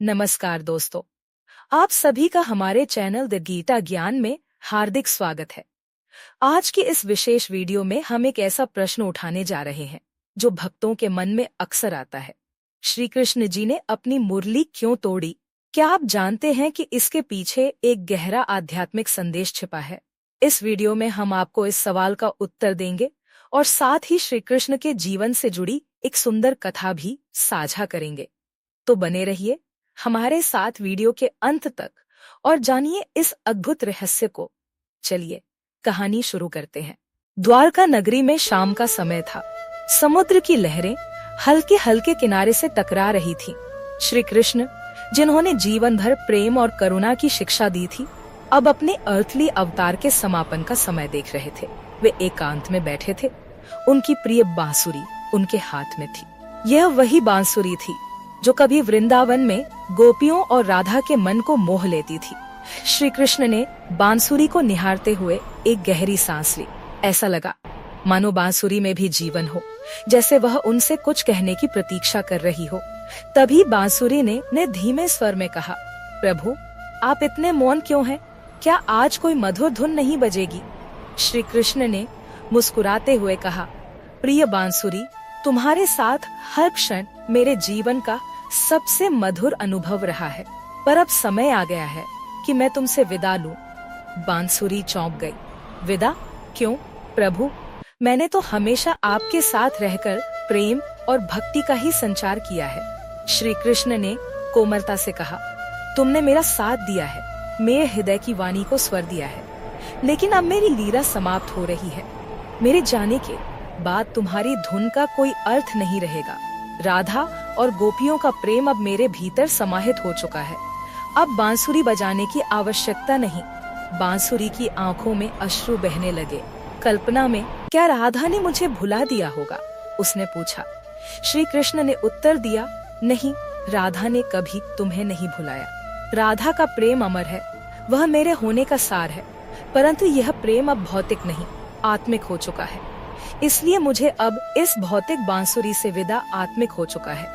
नमस्कार दोस्तों, आप सभी का हमारे चैनल द गीता ज्ञान में हार्दिक स्वागत है। आज की इस विशेष वीडियो में हम एक ऐसा प्रश्न उठाने जा रहे हैं जो भक्तों के मन में अक्सर आता है। श्री कृष्ण जी ने अपनी मुरली क्यों तोड़ी? क्या आप जानते हैं कि इसके पीछे एक गहरा आध्यात्मिक संदेश छिपा है? इस वीडियो में हम आपको इस सवाल का उत्तर देंगे और साथ ही श्री कृष्ण के जीवन से जुड़ी एक सुंदर कथा भी साझा करेंगे। तो बने रहिए हमारे साथ वीडियो के अंत तक और जानिए इस अद्भुत रहस्य को। चलिए कहानी शुरू करते हैं। द्वारका नगरी में शाम का समय था। समुद्र की लहरें हल्के हल्के किनारे से टकरा रही थीं। श्री कृष्ण, जिन्होंने जीवन भर प्रेम और करुणा की शिक्षा दी थी, अब अपने अर्थली अवतार के समापन का समय देख रहे थे। वे एकांत में बैठे थे। उनकी प्रिय बांसुरी उनके हाथ में थी। यह वही बांसुरी थी जो कभी वृंदावन में गोपियों और राधा के मन को मोह लेती थी। श्री कृष्ण ने बांसुरी को निहारते हुए एक गहरी सांस ली। ऐसा लगा मानो बांसुरी में भी जीवन हो, जैसे वह उनसे कुछ कहने की प्रतीक्षा कर रही हो। तभी बांसुरी ने धीमे स्वर में कहा, प्रभु, आप इतने मौन क्यों हैं? क्या आज कोई मधुर धुन नहीं बजेगी? श्री कृष्ण ने मुस्कुराते हुए कहा, प्रिय बांसुरी, तुम्हारे साथ हर क्षण मेरे जीवन का सबसे मधुर अनुभव रहा है, पर अब समय आ गया है कि मैं तुमसे विदा लूं। बांसुरी चौंक गई। विदा? क्यों प्रभु? मैंने तो हमेशा आपके साथ रहकर प्रेम और भक्ति का ही संचार किया है। श्री कृष्ण ने कोमलता से कहा, तुमने मेरा साथ दिया है, मेरे हृदय की वाणी को स्वर दिया है, लेकिन अब मेरी लीला समाप्त हो रही है। मेरे जाने के बाद तुम्हारी धुन का कोई अर्थ नहीं रहेगा। राधा और गोपियों का प्रेम अब मेरे भीतर समाहित हो चुका है। अब बांसुरी बजाने की आवश्यकता नहीं। बांसुरी की आंखों में अश्रु बहने लगे। कल्पना में, क्या राधा ने मुझे भुला दिया होगा? उसने पूछा। श्री कृष्ण ने उत्तर दिया, नहीं, राधा ने कभी तुम्हें नहीं भुलाया। राधा का प्रेम अमर है, वह मेरे होने का सार है, परंतु यह प्रेम अब भौतिक नहीं, आत्मिक हो चुका है। इसलिए मुझे अब इस भौतिक बांसुरी से विदा आत्मिक हो चुका है।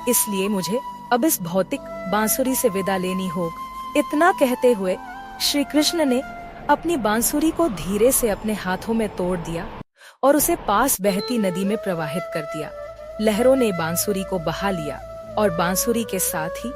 इसलिए मुझे अब इस भौतिक बांसुरी से विदा लेनी होगी। इतना कहते हुए श्री कृष्ण ने अपनी बांसुरी को धीरे से अपने हाथों में तोड़ दिया और उसे पास बहती नदी में प्रवाहित कर दिया। लहरों ने बांसुरी को बहा लिया और बांसुरी के साथ ही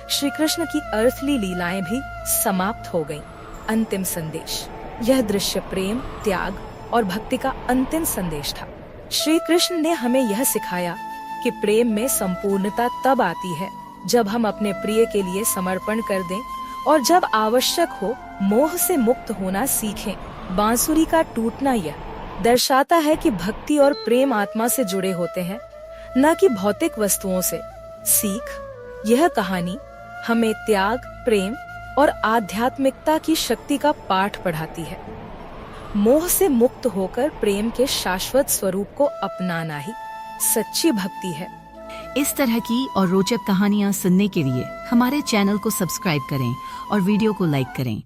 श्री कृष्ण की अर्थली लीलाएं भी समाप्त हो गईं। अंतिम संदेश। यह दृश्य प्रेम, त्याग और भक्ति का अंतिम संदेश था। श्री कृष्ण ने हमें यह सिखाया कि प्रेम में संपूर्णता तब आती है जब हम अपने प्रिय के लिए समर्पण कर दें और जब आवश्यक हो मोह से मुक्त होना सीखें। बांसुरी का टूटना यह दर्शाता है कि भक्ति और प्रेम आत्मा से जुड़े होते हैं, न कि भौतिक वस्तुओं से। सीख। यह कहानी हमें त्याग, प्रेम और आध्यात्मिकता की शक्ति का पाठ पढ़ाती है। मोह से मुक्त होकर प्रेम के शाश्वत स्वरूप को अपनाना ही सच्ची भक्ति है। इस तरह की और रोचक कहानियाँ सुनने के लिए हमारे चैनल को सब्सक्राइब करें और वीडियो को लाइक करें।